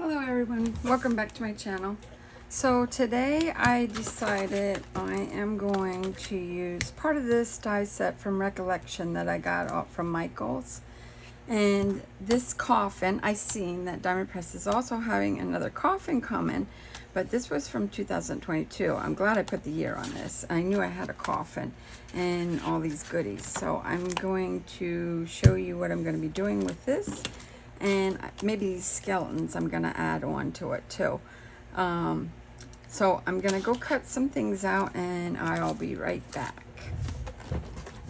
Hello everyone, welcome back to my channel. So today I decided I am going to use part of this die set from Recollection that I got off from Michael's. And this coffin, I seen that Diamond Press is also having another coffin coming, but this was from 2022. I'm glad I put the year on this. I knew I had a coffin and all these goodies. So I'm going to show you what I'm going to be doing with this. And maybe these skeletons I'm going to add on to it too. So I'm going to go cut some things out and I'll be right back.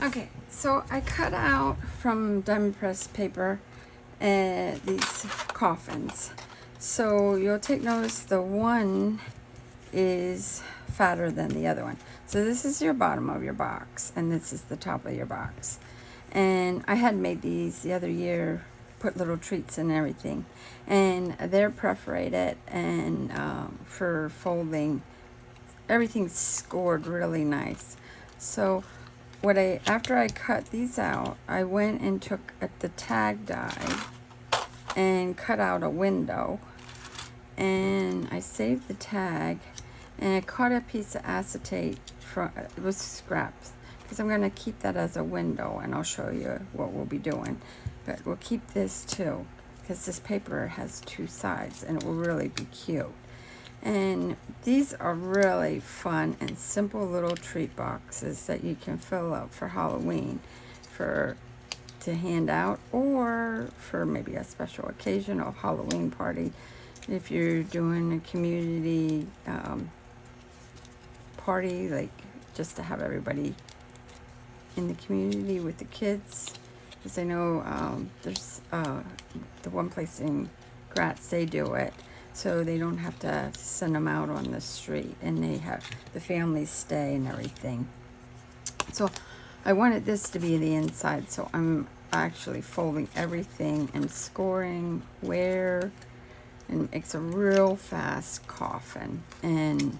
Okay, so I cut out from Diamond Press paper these coffins. So you'll take notice the one is fatter than the other one. So this is your bottom of your box and this is the top of your box. And I had made these the other year, put little treats and everything, and they're perforated and for folding, everything's scored really nice. So after I cut these out, I went and took the tag die and cut out a window, and I saved the tag, and I cut a piece of acetate from it was scraps because I'm going to keep that as a window, and I'll show you what we'll be doing. But we'll keep this too, because this paper has two sides and it will really be cute. And these are really fun and simple little treat boxes that you can fill up for Halloween to hand out, or for maybe a special occasion or Halloween party. If you're doing a community party, like just to have everybody in the community with the kids. Because I know there's the one place in Gratz, they do it, so they don't have to send them out on the street, and they have the families stay and everything. So I wanted this to be the inside, so I'm actually folding everything and scoring where, and it makes a real fast coffin. And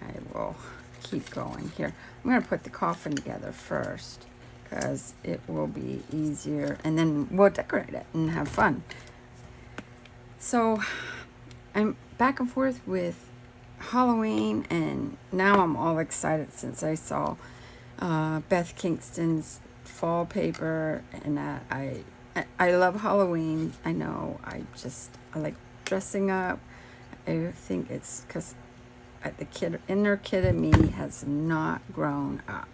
I will keep going here. I'm going to put the coffin together first, because it will be easier, and then we'll decorate it and have fun. So I'm back and forth with Halloween, and now I'm all excited since I saw Beth Kingston's fall paper, and I love Halloween. I know I like dressing up. I think it's because the inner kid in me has not grown up,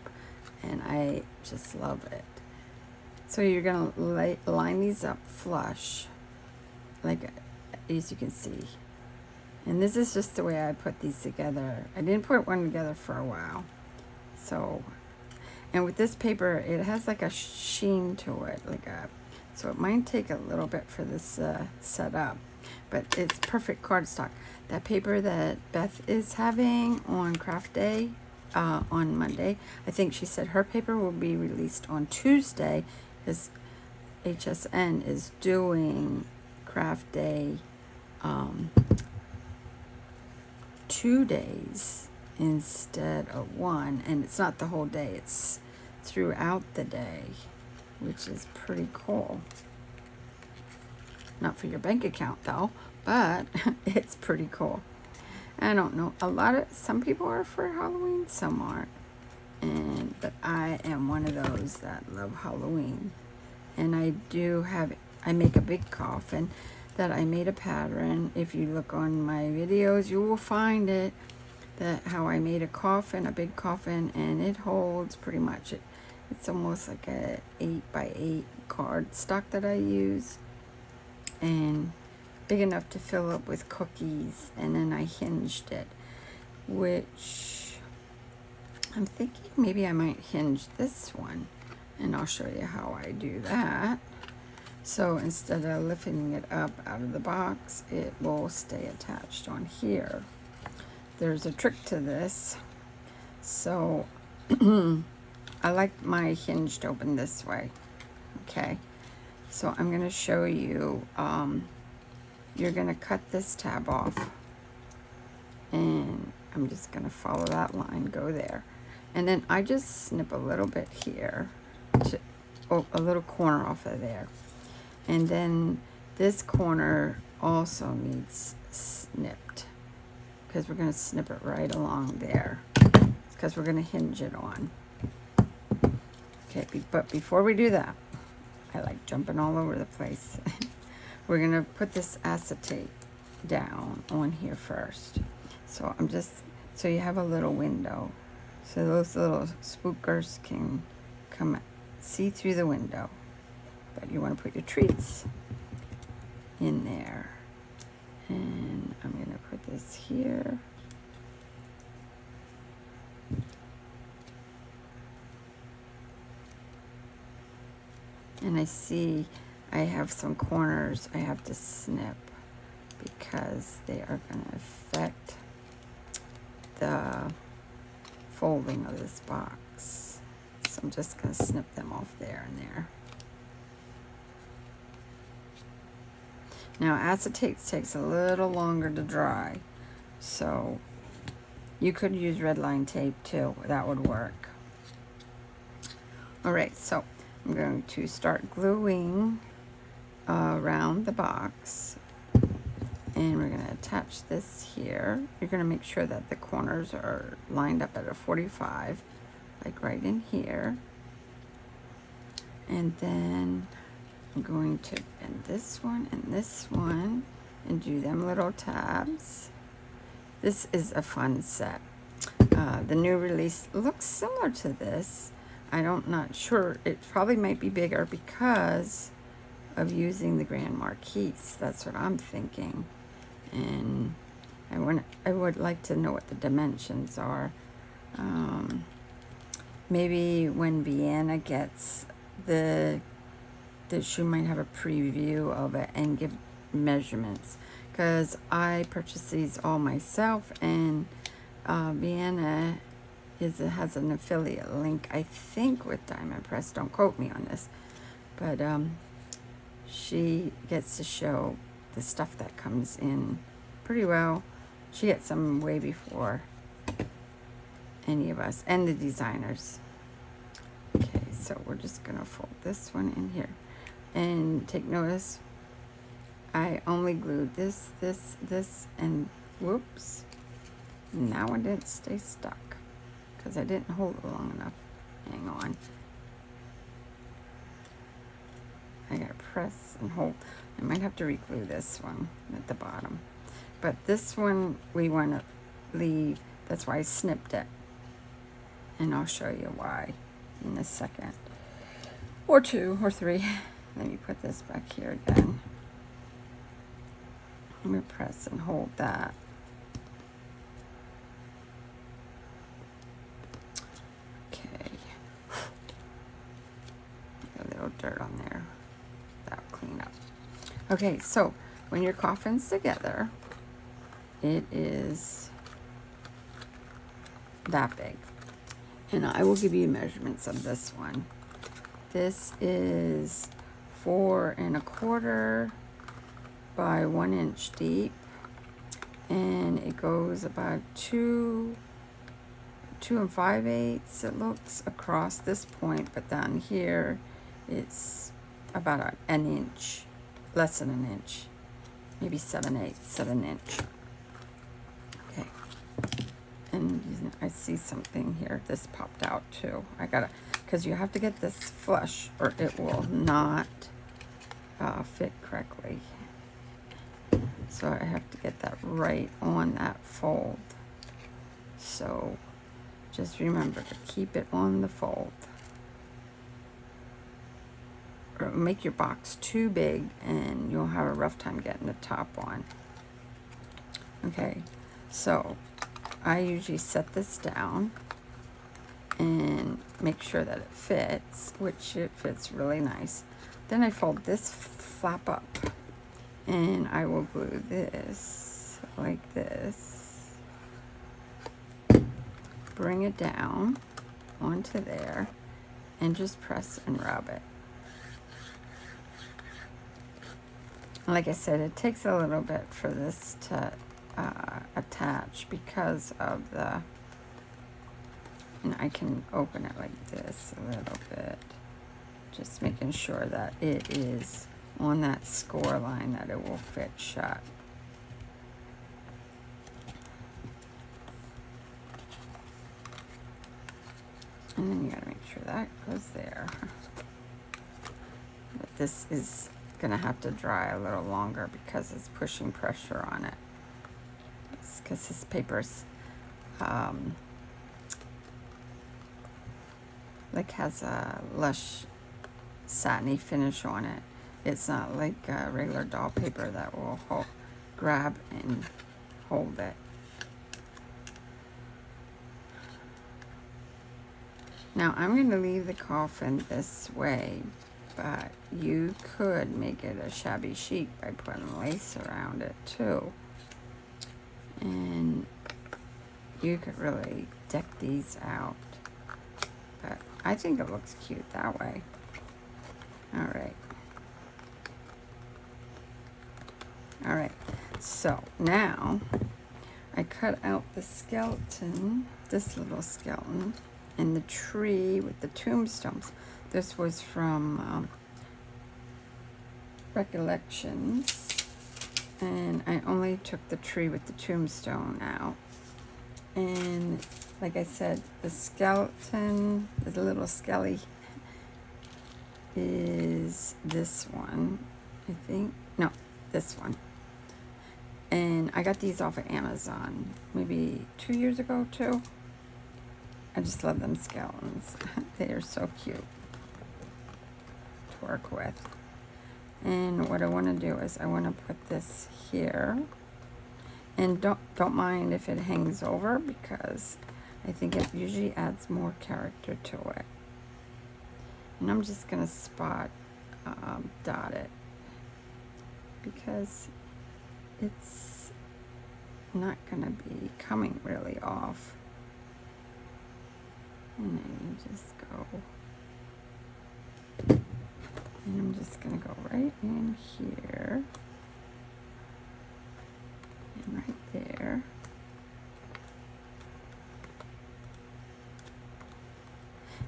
and I just love it. So you're going to line these up flush, like as you can see. And this is just the way I put these together. I didn't put one together for a while. So, and with this paper, it has like a sheen to it, so it might take a little bit for this set up, but it's perfect cardstock. That paper that Beth is having on craft day, on Monday. I think she said her paper will be released on Tuesday, because HSN is doing craft day 2 days instead of one, and it's not the whole day, it's throughout the day, which is pretty cool. Not for your bank account though, but it's pretty cool. I don't know, some people are for Halloween, some aren't. But I am one of those that love Halloween. And I make a big coffin that I made a pattern. If you look on my videos, you will find it, how I made a coffin, a big coffin, and it holds pretty much it's almost like a 8x8 cardstock that I use, and big enough to fill up with cookies. And then I hinged it, which I'm thinking maybe I might hinge this one, and I'll show you how I do that. So instead of lifting it up out of the box, it will stay attached on here. There's a trick to this. So I like my hinge to open this way. Okay, so I'm going to show you. You're going to cut this tab off, and I'm just going to follow that line, go there, and then I just snip a little bit here, a little corner off of there, and then This corner also needs snipped because we're going to snip it right along there because we're going to hinge it on. Okay, but before we do that, I like jumping all over the place. We're going to put this acetate down on here first. So so you have a little window. So those little spookers can see through the window. But you want to put your treats in there. And I'm going to put this here. And I see I have some corners I have to snip because they are going to affect the folding of this box. So I'm just going to snip them off there and there. Now acetate takes a little longer to dry, so you could use red line tape too. That would work. All right, so I'm going to start gluing around the box, and we're going to attach this here. You're going to make sure that the corners are lined up at a 45, like right in here. And then I'm going to bend this one and do them little tabs. This is a fun set. The new release looks similar to this. I'm not sure. It probably might be bigger because of using the Grand Marquis. That's what I'm thinking. And I would like to know what the dimensions are. Maybe when Vienna gets she might have a preview of it and give measurements, because I purchased these all myself, and Vienna has an affiliate link, I think, with Diamond Press. Don't quote me on this, but she gets to show the stuff that comes in pretty well. She gets some way before any of us and the designers. Okay, so we're just gonna fold this one in here. And take notice, I only glued this, and whoops, now it didn't stay stuck because I didn't hold it long enough. Hang on. I gotta press and hold. I might have to re-glue this one at the bottom. But this one we want to leave. That's why I snipped it. And I'll show you why in a second. Or 2 or 3. Let me put this back here again. I'm going to press and hold that. Okay. A little dirt on there. That'll clean up. Okay, so when your coffin's together, it is that big. And I will give you measurements of this one. This is 4 1/4 by 1 inch deep, and it goes about 2 5/8 it looks across this point, but down here it's about an inch, less than an inch, maybe 7/8 of an inch. Okay, and I see something here. This popped out too. I gotta, because you have to get this flush or it will not fit correctly. So I have to get that right on that fold. So just remember to keep it on the fold, or it'll make your box too big and you'll have a rough time getting the top on. Okay, so I usually set this down and make sure that it fits, which it fits really nice. Then I fold this flap up, and I will glue this like this, bring it down onto there, and just press and rub it. Like I said, it takes a little bit for this to attach because of the, and I can open it like this a little bit, just making sure that it is on that score line that it will fit shut. And then you gotta make sure that goes there. But this is gonna have to dry a little longer because it's pushing pressure on it. It's because this paper's like has a lush satiny finish on it. It's not like regular doll paper that will grab and hold it. Now I'm going to leave the coffin this way, but you could make it a shabby chic by putting lace around it too. And you could really deck these out. But I think it looks cute that way. All right. All right. So now I cut out the skeleton, this little skeleton, and the tree with the tombstones. This was from Recollections. And I only took the tree with the tombstone out. And like I said, the skeleton, the little skelly, is this one, I think. No, this one. And I got these off of Amazon maybe 2 years ago too. I just love them skeletons. They are so cute to work with. And what I want to do is I want to put this here. And don't mind if it hangs over, because I think it usually adds more character to it. And I'm just going to spot dot it, because it's not going to be coming really off. And then you just go, and I'm just going to go right in here and right there.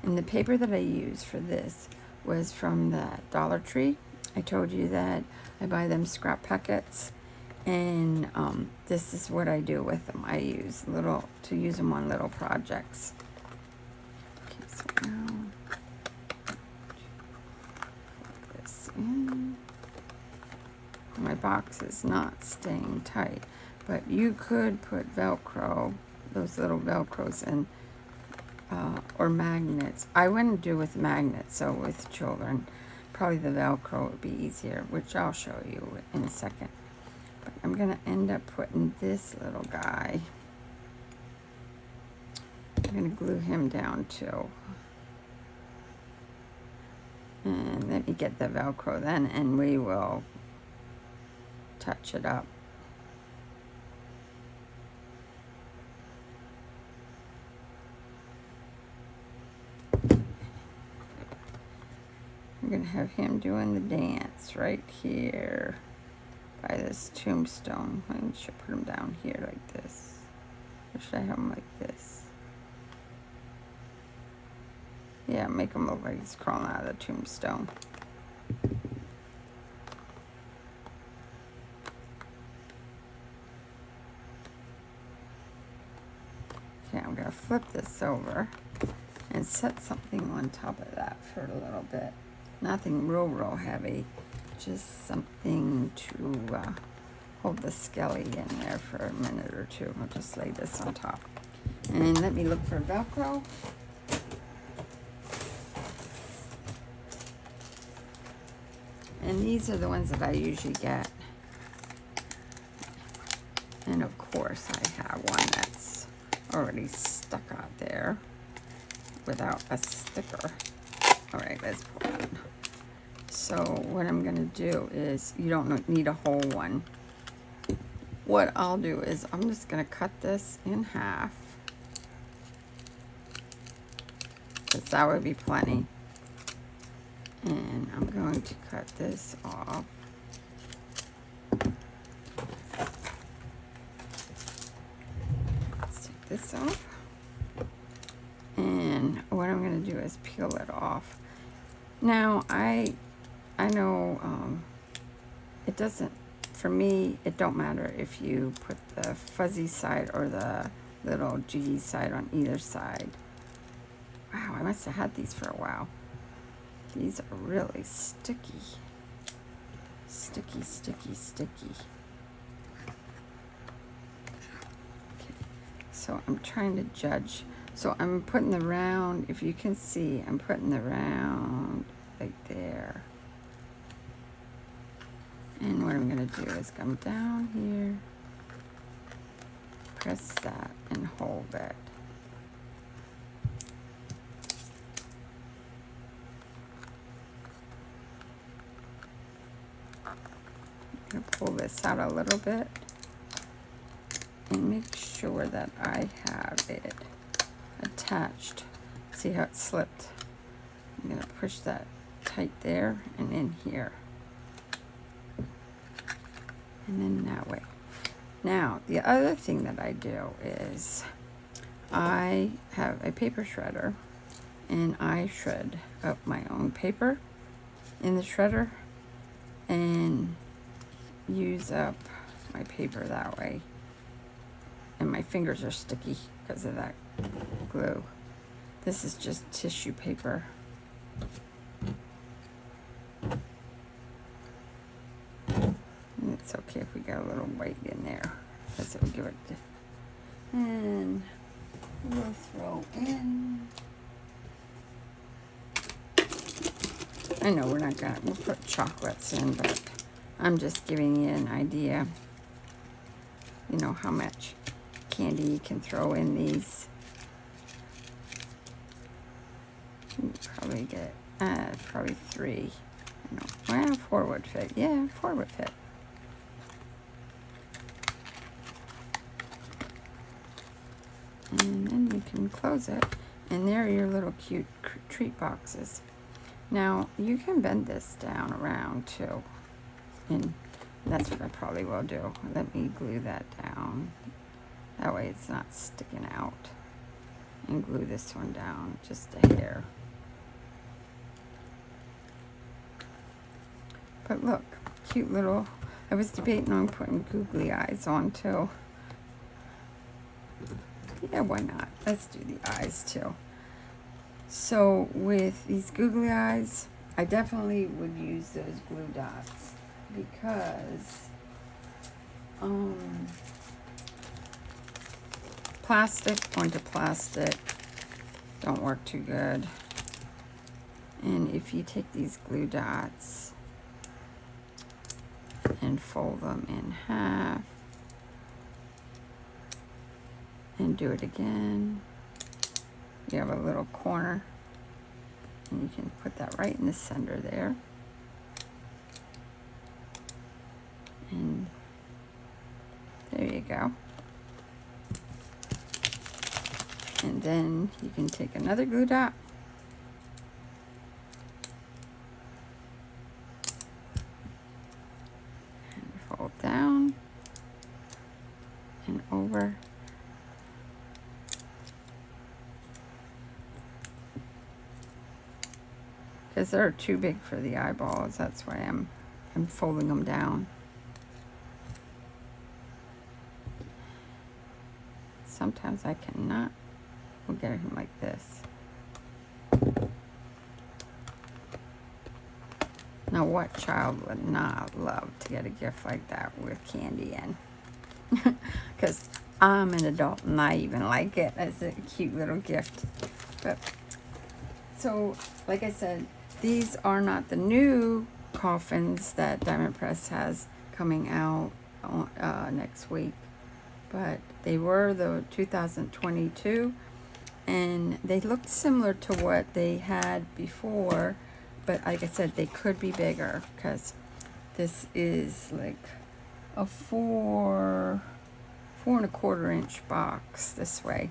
And the paper that I used for this was from the Dollar Tree. I told you that I buy them scrap packets, and this is what I do with them. I use to use them on little projects. Okay, so now put this in. My box is not staying tight, but you could put Velcro, those little Velcros in. Or magnets. I wouldn't do with magnets, so with children, probably the Velcro would be easier, which I'll show you in a second. But I'm going to end up putting this little guy. I'm going to glue him down too. And let me get the Velcro then, and we will touch it up. I'm going to have him doing the dance right here by this tombstone. I should put him down here like this. Or should I have him like this? Yeah, make him look like he's crawling out of the tombstone. Okay, I'm going to flip this over and set something on top of that for a little bit. Nothing real heavy, just something to hold the skelly in there for a minute or two. I'll just lay this on top. And let me look for Velcro. And these are the ones that I usually get. And of course I have one that's already stuck out there without a sticker. All right, let's pull it. So what I'm going to do is, you don't need a whole one. What I'll do is I'm just going to cut this in half, because that would be plenty. And I'm going to cut this off. Let's take this off. And what I'm going to do is peel it off. Now, I know it doesn't, for me, it don't matter if you put the fuzzy side or the little G side on either side. Wow, I must have had these for a while. These are really sticky. Sticky, sticky, sticky. Okay, so I'm trying to judge. So I'm putting the round, if you can see, I'm putting the round like there. And what I'm gonna do is come down here, press that and hold it. I'm gonna pull this out a little bit and make sure that I have it attached. See how it slipped? I'm gonna push that tight there and in here. And then that way. Now, the other thing that I do is I have a paper shredder and I shred up my own paper in the shredder and use up my paper that way. And my fingers are sticky because of that glue. This is just tissue paper. It's okay if we got a little white in there because it will give it. And we'll throw in. I know we're not gonna, we'll put chocolates in, but I'm just giving you an idea, you know, how much candy you can throw in these. You probably get, probably 3. You know, well, 4 would fit. Yeah, 4 would fit. And then you can close it, and there are your little cute treat boxes. Now, you can bend this down around too, and that's what I probably will do. Let me glue that down. That way it's not sticking out. And glue this one down just a hair. But look, cute little, I was debating on putting googly eyes on too. Yeah, why not? Let's do the eyes too. So with these googly eyes, I definitely would use those glue dots because plastic, point of plastic, don't work too good. And if you take these glue dots and fold them in half, and do it again, you have a little corner, and you can put that right in the center there. And there you go. And then you can take another glue dot and fold down and over. Because they're too big for the eyeballs, that's why I'm folding them down. Sometimes I cannot. We'll get him like this. Now, what child would not love to get a gift like that with candy in? Because I'm an adult and I even like it as a cute little gift. But so, like I said, these are not the new coffins that Diamond Press has coming out next week, but they were the 2022, and they looked similar to what they had before, but like I said, they could be bigger because this is like a 4.25 inch box this way,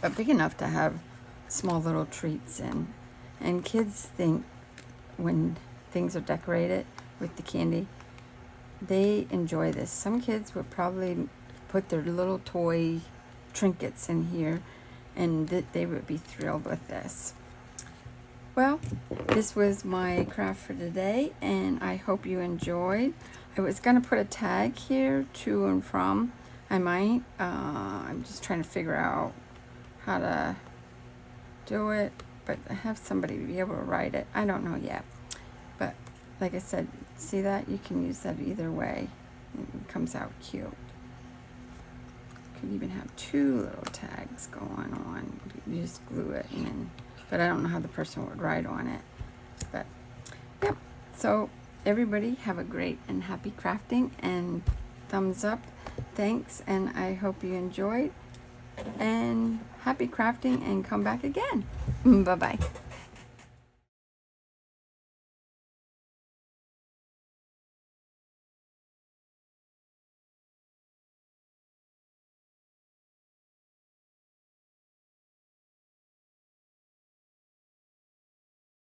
but big enough to have small little treats in. And kids think when things are decorated with the candy, they enjoy this. Some kids would probably put their little toy trinkets in here, and they would be thrilled with this. Well, this was my craft for today, and I hope you enjoyed. I was going to put a tag here, to and from. I might. I'm just trying to figure out how to do it, but I have somebody to be able to write it. I don't know yet. But like I said, see that? You can use that either way. It comes out cute. Could even have two little tags going on. You just glue it, and then, but I don't know how the person would write on it. But yep. So everybody have a great and happy crafting, and thumbs up. Thanks, and I hope you enjoyed. And happy crafting, and come back again. Bye bye.